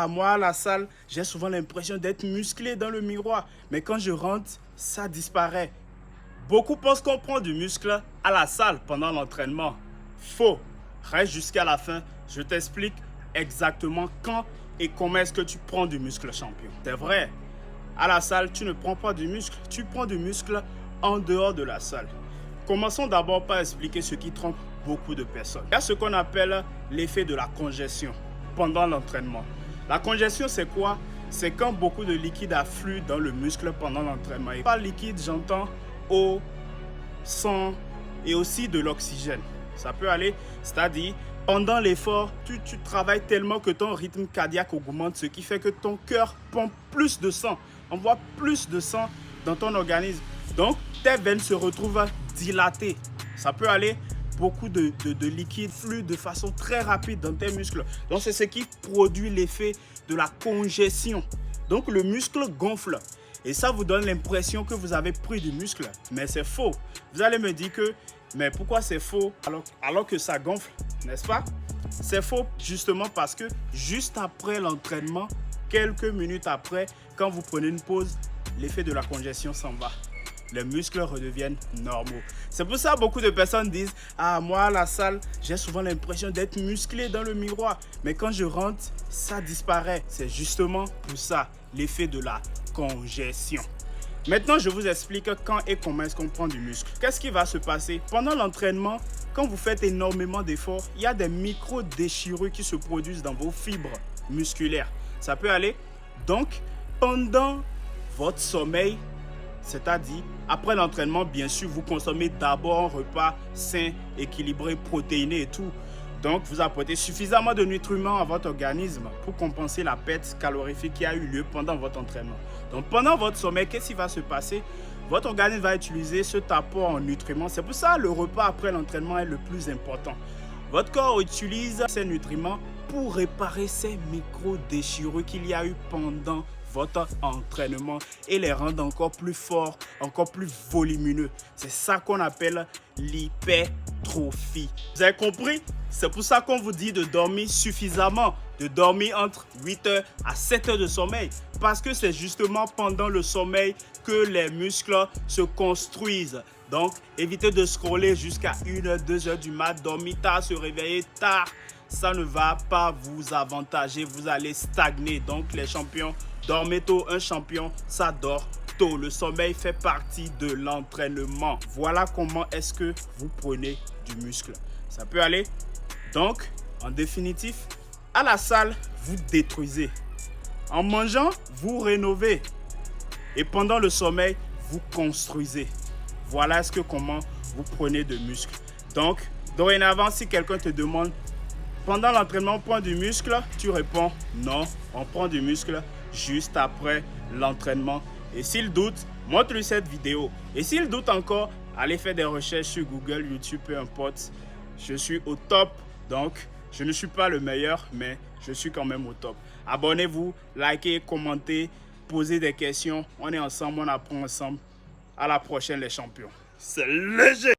Moi, à la salle, j'ai souvent l'impression d'être musclé dans le miroir. Mais quand je rentre, ça disparaît. Beaucoup pensent qu'on prend du muscle à la salle pendant l'entraînement. Faux. Reste jusqu'à la fin. Je t'explique exactement quand et comment est-ce que tu prends du muscle, champion. C'est vrai. À la salle, tu ne prends pas du muscle. Tu prends du muscle en dehors de la salle. Commençons d'abord par expliquer ce qui trompe beaucoup de personnes. Il y a ce qu'on appelle l'effet de la congestion pendant l'entraînement. La congestion, c'est quoi? C'est quand beaucoup de liquide afflue dans le muscle pendant l'entraînement. Et par liquide, j'entends eau, sang et aussi de l'oxygène. Ça peut aller, c'est-à-dire, pendant l'effort, tu travailles tellement que ton rythme cardiaque augmente, ce qui fait que ton cœur pompe plus de sang, envoie plus de sang dans ton organisme. Donc, tes veines se retrouvent dilatées. Ça peut aller, beaucoup de liquide flue de façon très rapide dans tes muscles. Donc, c'est ce qui produit l'effet de la congestion. Donc, le muscle gonfle. Et ça vous donne l'impression que vous avez pris du muscle. Mais c'est faux. Vous allez me dire que, mais pourquoi c'est faux alors que ça gonfle, n'est-ce pas? C'est faux justement parce que juste après l'entraînement, quelques minutes après, quand vous prenez une pause, l'effet de la congestion s'en va. Les muscles redeviennent normaux. C'est pour ça que beaucoup de personnes disent « Ah, moi à la salle, j'ai souvent l'impression d'être musclé dans le miroir. Mais quand je rentre, ça disparaît. » C'est justement pour ça, l'effet de la congestion. Maintenant, je vous explique quand et comment est-ce qu'on prend du muscle. Qu'est-ce qui va se passer? Pendant l'entraînement, quand vous faites énormément d'efforts, il y a des micro-déchirures qui se produisent dans vos fibres musculaires. Ça peut aller. Donc, pendant votre sommeil, c'est-à-dire, après l'entraînement, bien sûr, vous consommez d'abord un repas sain, équilibré, protéiné et tout. Donc, vous apportez suffisamment de nutriments à votre organisme pour compenser la perte calorifique qui a eu lieu pendant votre entraînement. Donc, pendant votre sommeil, qu'est-ce qui va se passer? Votre organisme va utiliser cet apport en nutriments. C'est pour ça que le repas après l'entraînement est le plus important. Votre corps utilise ces nutriments pour réparer ces micro-déchirures qu'il y a eu pendant votre entraînement et les rendre encore plus forts, encore plus volumineux. C'est ça qu'on appelle l'hypertrophie. Vous avez compris? C'est pour ça qu'on vous dit de dormir suffisamment, de dormir entre 8 heures à 7 heures de sommeil. Parce que c'est justement pendant le sommeil que les muscles se construisent. Donc, évitez de scroller jusqu'à 1 heure, 2 heures du mat, dormir tard, se réveiller tard. Ça ne va pas vous avantager, vous allez stagner. Donc, les champions, dormez tôt. Un champion, ça dort tôt. Le sommeil fait partie de l'entraînement. Voilà comment est-ce que vous prenez du muscle. Ça peut aller. Donc, en définitif, à la salle, vous détruisez. En mangeant, vous rénovez. Et pendant le sommeil, vous construisez. Voilà comment vous prenez de muscle. Donc, dorénavant, si quelqu'un te demande pendant l'entraînement, on prend du muscle, tu réponds non, on prend du muscle juste après l'entraînement. Et s'il doute, montre-lui cette vidéo. Et s'il doute encore, allez faire des recherches sur Google, YouTube, peu importe. Je suis au top, donc je ne suis pas le meilleur, mais je suis quand même au top. Abonnez-vous, likez, commentez, posez des questions. On est ensemble, on apprend ensemble. À la prochaine les champions. C'est léger!